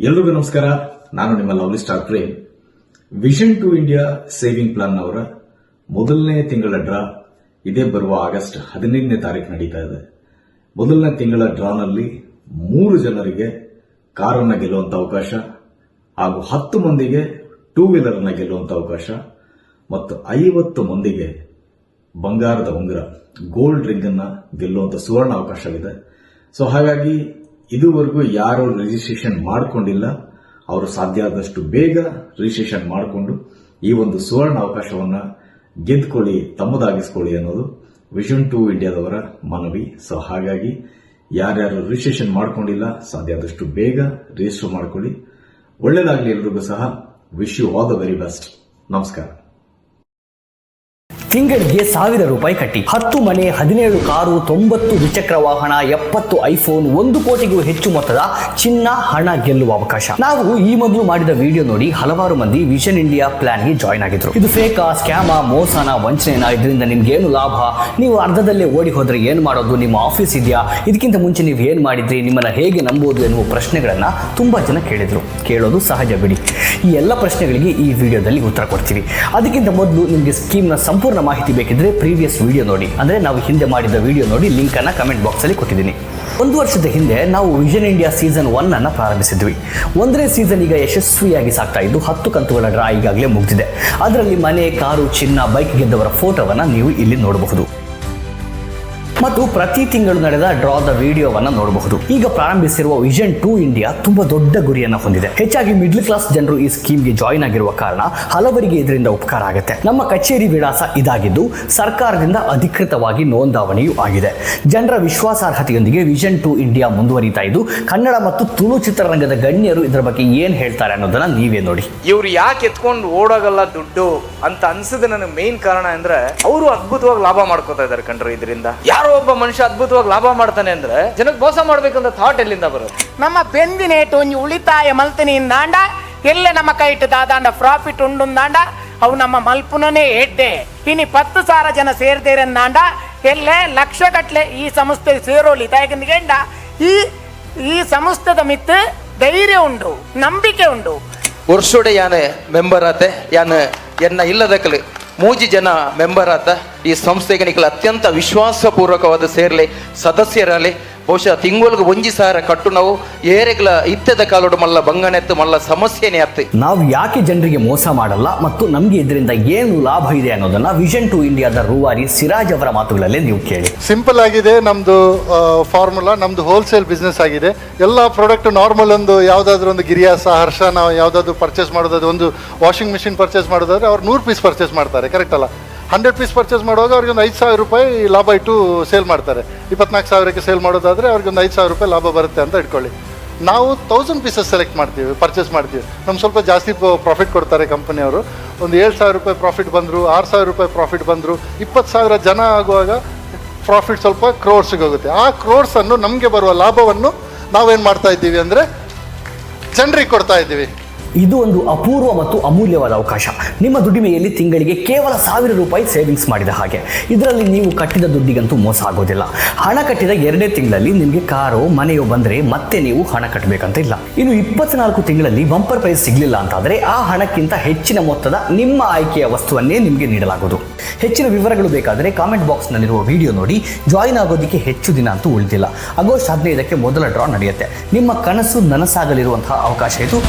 ಎಲ್ರಿಗೂ ನಮಸ್ಕಾರ. ನಾನು ನಿಮ್ಮ lovely star Prem. Vision to India saving plan ಅವರ ಮೊದಲನೇ ತಿಂಗಳ ಡ್ರಾ ಇದೇ ಬರುವ ಆಗಸ್ಟ್ 15ನೇ ತಾರೀಕು ನಡೀತಾ ಇದೆ. ಮೊದಲನೇ ತಿಂಗಳ ಡ್ರಾನಲ್ಲಿ 3 ಜನರಿಗೆ ಕಾರನ್ನ ಗೆಲ್ಲುವಂತ ಅವಕಾಶ ಹಾಗೂ 10 ಮಂದಿಗೆ ಟೂ ವೀಲರ್ ಅನ್ನ ಗೆಲ್ಲುವಂತ ಅವಕಾಶ ಮತ್ತು 50 ಮಂದಿಗೆ ಬಂಗಾರದ ಉಂಗುರ ಗೋಲ್ಡ್ ರಿಂಗ್ ಅನ್ನ ಗೆಲ್ಲುವಂತ ಸುವರ್ಣ ಅವಕಾಶವಿದೆ. ಸೊ ಹಾಗಾಗಿ ಇದುವರೆಗೂ ಯಾರು ರಿಜಿಸ್ಟ್ರೇಷನ್ ಮಾಡಿಕೊಂಡಿಲ್ಲ ಅವರು ಸಾಧ್ಯ ಆದಷ್ಟು ಬೇಗ ರಿಜಿಸ್ಟ್ರೇಷನ್ ಮಾಡಿಕೊಂಡು ಈ ಒಂದು ಸುವರ್ಣ ಅವಕಾಶವನ್ನ ಗೆದ್ದುಕೊಳ್ಳಿ, ತಮ್ಮದಾಗಿಸ್ಕೊಳ್ಳಿ ಅನ್ನೋದು ವಿಷನ್ ಟು ಇಂಡಿಯಾದವರ ಮನವಿ. ಸೊ ಹಾಗಾಗಿ ಯಾರ್ಯಾರು ರಿಜಿಸ್ಟ್ರೇಷನ್ ಮಾಡಿಕೊಂಡಿಲ್ಲ ಸಾಧ್ಯ ಆದಷ್ಟು ಬೇಗ ರಿಜಿಸ್ಟರ್ ಮಾಡಿಕೊಳ್ಳಿ. ಒಳ್ಳೆಯದಾಗಲಿ ಎಲ್ರಿಗೂ ಸಹ. Wish you all the very best. ನಮಸ್ಕಾರ. ತಿಂಗಳಿಗೆ ₹1,000 ಕಟ್ಟಿ 10 ಮನೆ, 17 ಕಾರು, 90 ದ್ವಿಚಕ್ರ ವಾಹನ, 70 ಐಫೋನ್, 1 ಕೋಟಿಗೂ ಹೆಚ್ಚು ಮೊತ್ತದ ಚಿನ್ನ, ಹಣ ಗೆಲ್ಲುವ ಅವಕಾಶ. ನಾವು ಈ ಮೊದಲು ಮಾಡಿದ ವಿಡಿಯೋ ನೋಡಿ ಹಲವಾರು ಮಂದಿ ವಿಷನ್ ಇಂಡಿಯಾ ಪ್ಲಾನ್ಗೆ ಜಾಯ್ನ್ ಆಗಿದ್ರು. ಇದು ಫೇಕಾ, ಸ್ಕ್ಯಾಮ, ಮೋಸನ, ವಂಚನೆನ, ಇದರಿಂದ ನಿಮ್ಗೆ ಏನು ಲಾಭ, ನೀವು ಅರ್ಧದಲ್ಲೇ ಓಡಿ ಹೋದ್ರೆ ಏನು ಮಾಡೋದು, ನಿಮ್ಮ ಆಫೀಸ್ ಇದೆಯಾ, ಇದಕ್ಕಿಂತ ಮುಂಚೆ ನೀವು ಏನ್ ಮಾಡಿದ್ರಿ, ನಿಮ್ಮನ್ನ ಹೇಗೆ ನಂಬೋದು ಎನ್ನುವ ಪ್ರಶ್ನೆಗಳನ್ನ ತುಂಬಾ ಜನ ಕೇಳಿದ್ರು. ಕೇಳೋದು ಸಹಜ ಬಿಡಿ. ಈ ಎಲ್ಲ ಪ್ರಶ್ನೆಗಳಿಗೆ ಈ ವಿಡಿಯೋದಲ್ಲಿ ಉತ್ತರ ಕೊಡ್ತೀವಿ. ಅದಕ್ಕಿಂತ ಮೊದಲು ನಿಮಗೆ ಸ್ಕೀಮ್ನ ಸಂಪೂರ್ಣ ಮಾಹಿತಿ ಬೇಕಿದ್ರೆ ಪ್ರೀವಿಯಸ್ ವಿಡಿಯೋ ನೋಡಿ, ಅಂದ್ರೆ ನಾವು ಹಿಂದೆ ಮಾಡಿದ ವಿಡಿಯೋ ನೋಡಿ, ಲಿಂಕ್ ಅನ್ನ ಕಮೆಂಟ್ ಬಾಕ್ಸ್ ಅಲ್ಲಿ ಕೊಟ್ಟಿದ್ದೀನಿ. 1 ವರ್ಷದ ಹಿಂದೆ ನಾವು ವಿಷನ್ ಇಂಡಿಯಾ ಸೀಸನ್ 1 ಅನ್ನ ಪ್ರಾರಂಭಿಸಿದ್ವಿ. 1ನೇ ಸೀಸನ್ ಈಗ ಯಶಸ್ವಿಯಾಗಿ ಸಾಗ್ತಾ ಇದ್ದು 10 ಕಂತುಗಳ ಡ್ರಾ ಈಗಾಗಲೇ ಮುಗಿದಿದೆ. ಅದರಲ್ಲಿ ಮನೆ, ಕಾರು, ಚಿನ್ನ, ಬೈಕ್ ಗೆದ್ದವರ ಫೋಟೋವನ್ನ ನೀವು ಇಲ್ಲಿ ನೋಡಬಹುದು ಮತ್ತು ಪ್ರತಿ ತಿಂಗಳು ನಡೆದ ಡ್ರಾದ ವಿಡಿಯೋವನ್ನ ನೋಡಬಹುದು. ಈಗ ಪ್ರಾರಂಭಿಸಿರುವ ವಿಷನ್ ಟು ಇಂಡಿಯಾ ತುಂಬಾ ದೊಡ್ಡ ಗುರಿಯನ್ನು ಹೊಂದಿದೆ. ಹೆಚ್ಚಾಗಿ ಮಿಡ್ಲ್ ಕ್ಲಾಸ್ ಜನರು ಈ ಸ್ಕೀಮ್ಗೆ ಜಾಯಿನ್ ಆಗಿರುವ ಕಾರಣ ಹಲವರಿಗೆ ಇದರಿಂದ ಉಪಕಾರ ಆಗುತ್ತೆ. ನಮ್ಮ ಕಚೇರಿ ವಿಳಾಸ ಇದಾಗಿದ್ದು ಸರ್ಕಾರದಿಂದ ಅಧಿಕೃತವಾಗಿ ನೋಂದಾವಣಿಯೂ ಆಗಿದೆ. ಜನರ ವಿಶ್ವಾಸಾರ್ಹತೆಯೊಂದಿಗೆ ವಿಷನ್ ಟು ಇಂಡಿಯಾ ಮುಂದುವರಿತಾ ಇದ್ದು ಕನ್ನಡ ಮತ್ತು ತುಳು ಚಿತ್ರರಂಗದ ಗಣ್ಯರು ಇದರ ಬಗ್ಗೆ ಏನ್ ಹೇಳ್ತಾರೆ ಅನ್ನೋದನ್ನ ನೀವೇ ನೋಡಿ. ಇವ್ರು ಯಾಕೆ ಎತ್ಕೊಂಡು ಓಡೋಗಲ್ಲ ದುಡ್ಡು ಅಂತ ಅನ್ಸದ ನನಗೆ ಮೇನ್ ಕಾರಣ ಅಂದ್ರೆ ಅವರು ಅದ್ಭುತವಾಗಿ ಲಾಭ ಮಾಡ್ಕೋತಾ ಇದಾರೆ ಕಂಡ್ರು. ಇದರಿಂದ ಯಾರೋ ಒಬ್ಬ ಮನುಷ್ಯ ಅದ್ಭುತವಾಗಿ ಲಾಭ ಮಾಡ್ತಾನೆ ಅಂದ್ರೆ ಜನಕ್ಕೆ ಮೋಸ ಮಾಡ್ಬೇಕಂತ ಥಾಟ್ ಎಲ್ಲಿಂದ ಬರುತ್ತೆ? ನಮ್ಮ ಬೆಂದಿನೇಟು ಒಂಜಿ ಉಳಿತಾಯ ಮಲ್ತಿನಿಂದಾಂಡ ಎಲ್ಲೆ ನಮ್ಮ ಕೈಟ್ ದಾದಾಂಡ ಪ್ರಾಫಿಟ್ ಉಂಡುಂದಾಂಡ ಅವು ನಮ್ಮ ಮಲ್ಪುನನೇ ಎಡ್ಡೆ ಇನಿ 10,000 ಜನ ಸೇರ್ದೇರಂದಾಂಡ ಎಲ್ಲೆ ಲಕ್ಷ ಗಟ್ಲೆ ಈ ಸಂಸ್ಥೆ ಸೇರೋಲಿ ತಾಯಕಂದಿಗೆಂಡ ಈ ಸಂಸ್ಥೆದ ಮಿತ್ತು ಧೈರ್ಯ ಉಂಡು, ನಂಬಿಕೆ ಉಂಡು. ವರ್ಷೋಡೆ ಯಾನೆ ಮೆಂಬರ್ ಆತೆ ಯಾನ ಎನ್ನ ಇಲ್ಲದಕ್ಕಲೆ 3 ಜನ ಮೆಂಬರ್ ಆತ ಈ ಸಂಸ್ಥೆಗೆ ನಿಖಲ ಅತ್ಯಂತ ವಿಶ್ವಾಸಪೂರ್ವಕವಾದ ಸೇರ್ಲೆ ಸದಸ್ಯರಲ್ಲಿ ಬಹುಶಃ ತಿಂಗಳಿಗೆ 1,000 ಕಟ್ಟು ನಾವು ಏರೆಗಳ ಇತ್ತದ ಕಾಲೋಡು ಮಲ್ಲ ಬಂಗನೆತ್ತು ಮಲ್ಲ ಸಮಸ್ಯೆನೇ ಅತ್ತೆ. ನಾವು ಯಾಕೆ ಜನರಿಗೆ ಮೋಸ ಮಾಡಲ್ಲ ಮತ್ತು ನಮ್ಗೆ ಇದರಿಂದ ಏನು ಲಾಭ ಇದೆ ಅನ್ನೋದನ್ನ ವಿಷನ್ ಟು ಇಂಡಿಯಾದ ರೂವಾರಿ ಸಿರಾಜ್ ಅವರ ಮಾತುಗಳಲ್ಲೇ ನೀವು ಕೇಳಿ. ಸಿಂಪಲ್ ಆಗಿದೆ ನಮ್ದು ಫಾರ್ಮುಲಾ. ನಮ್ದು ಹೋಲ್ಸೇಲ್ ಬಿಸ್ನೆಸ್ ಆಗಿದೆ. ಎಲ್ಲ ಪ್ರಾಡಕ್ಟ್ ನಾರ್ಮಲ್ ಒಂದು ಯಾವುದಾದ್ರೂ ಒಂದು ಗಿರಿಯಾಸ, ಹರ್ಷ, ನಾವು ಯಾವುದಾದ್ರು ಪರ್ಚೇಸ್ ಮಾಡೋದಾದ್ರೆ ಒಂದು ವಾಷಿಂಗ್ ಮಿಷಿನ್ ಪರ್ಚೇಸ್ ಮಾಡೋದಾದ್ರೆ ಅವ್ರು 100 ಪೀಸ್ ಪರ್ಚೇಸ್ ಮಾಡ್ತಾರೆ, ಕರೆಕ್ಟ್ ಅಲ್ಲ? 100 ಪೀಸ್ ಪರ್ಚೇಸ್ ಮಾಡುವಾಗ ಅವ್ರಿಗೆ ಒಂದು ₹5,000 ಲಾಭ ಇಟ್ಟು ಸೇಲ್ ಮಾಡ್ತಾರೆ. 24,000ಕ್ಕೆ ಸೇಲ್ ಮಾಡೋದಾದರೆ ಅವ್ರಿಗೆ ಒಂದು ₹5,000 ಲಾಭ ಬರುತ್ತೆ ಅಂತ ಇಟ್ಕೊಳ್ಳಿ. ನಾವು 1000 ಪೀಸಸ್ ಸೆಲೆಕ್ಟ್ ಮಾಡ್ತೀವಿ, ಪರ್ಚೇಸ್ ಮಾಡ್ತೀವಿ. ನಮ್ಗೆ ಸ್ವಲ್ಪ ಜಾಸ್ತಿ ಪ್ರಾಫಿಟ್ ಕೊಡ್ತಾರೆ ಕಂಪನಿಯವರು. ಒಂದು ₹7,000 ಪ್ರಾಫಿಟ್ ಬಂದರು, ₹6,000 ಪ್ರಾಫಿಟ್ ಬಂದರು, 20,000 ಜನ ಆಗುವಾಗ ಪ್ರಾಫಿಟ್ ಸ್ವಲ್ಪ ಕ್ರೋರ್ಸ್ಗೆ ಹೋಗುತ್ತೆ. ಆ ಕ್ರೋರ್ಸನ್ನು ನಮಗೆ ಬರುವ ಲಾಭವನ್ನು ನಾವೇನು ಮಾಡ್ತಾ ಇದ್ದೀವಿ ಅಂದರೆ ಜನರಿಗೆ ಕೊಡ್ತಾ ಇದ್ದೀವಿ. ಇದು ಒಂದು ಅಪೂರ್ವ ಮತ್ತು ಅಮೂಲ್ಯವಾದ ಅವಕಾಶ. ನಿಮ್ಮ ದುಡಿಮೆಯಲ್ಲಿ ತಿಂಗಳಿಗೆ ಕೇವಲ ₹1,000 ಸೇವಿಂಗ್ಸ್ ಮಾಡಿದ ಹಾಗೆ. ಇದರಲ್ಲಿ ನೀವು ಕಟ್ಟಿದ ದುಡ್ಡಿಗಂತೂ ಮೋಸ ಆಗೋದಿಲ್ಲ. ಹಣ ಕಟ್ಟಿದ 2ನೇ ತಿಂಗಳಲ್ಲಿ ನಿಮಗೆ ಕಾರೋ ಮನೆಯೋ ಬಂದರೆ ಮತ್ತೆ ನೀವು ಹಣ ಕಟ್ಟಬೇಕಂತ ಇಲ್ಲ. ಇನ್ನು 24 ತಿಂಗಳಲ್ಲಿ ಬಂಪರ್ ಪ್ರೈಸ್ ಸಿಗಲಿಲ್ಲ ಅಂತಾದರೆ ಆ ಹಣಕ್ಕಿಂತ ಹೆಚ್ಚಿನ ಮೊತ್ತದ ನಿಮ್ಮ ಆಯ್ಕೆಯ ವಸ್ತುವನ್ನೇ ನಿಮಗೆ ನೀಡಲಾಗುವುದು. ಹೆಚ್ಚಿನ ವಿವರಗಳು ಬೇಕಾದರೆ ಕಾಮೆಂಟ್ ಬಾಕ್ಸ್ನಲ್ಲಿರುವ ವಿಡಿಯೋ ನೋಡಿ. ಜಾಯಿನ್ ಆಗೋದಕ್ಕೆ ಹೆಚ್ಚು ದಿನ ಅಂತೂ ಉಳಿದಿಲ್ಲ. ಆಗಸ್ಟ್ 15ಕ್ಕೆ ಮೊದಲ ಡ್ರಾ ನಡೆಯುತ್ತೆ. ನಿಮ್ಮ ಕನಸು ನನಸಾಗಲಿರುವಂತಹ ಅವಕಾಶ ಇದು.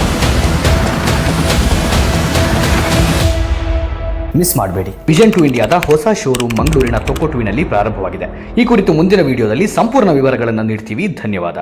ಮಿಸ್ ಮಾಡಬೇಡಿ. ವಿಷನ್ ಟು ಇಂಡಿಯಾದ ಹೊಸ ಶೋರೂಮ್ ಮಂಗಳೂರಿನ ತೊಕ್ಕೊಟುವಿನಲ್ಲಿ ಪ್ರಾರಂಭವಾಗಿದೆ. ಈ ಕುರಿತು ಮುಂದಿನ ವಿಡಿಯೋದಲ್ಲಿ ಸಂಪೂರ್ಣ ವಿವರಗಳನ್ನು ನೀಡ್ತೀವಿ. ಧನ್ಯವಾದ.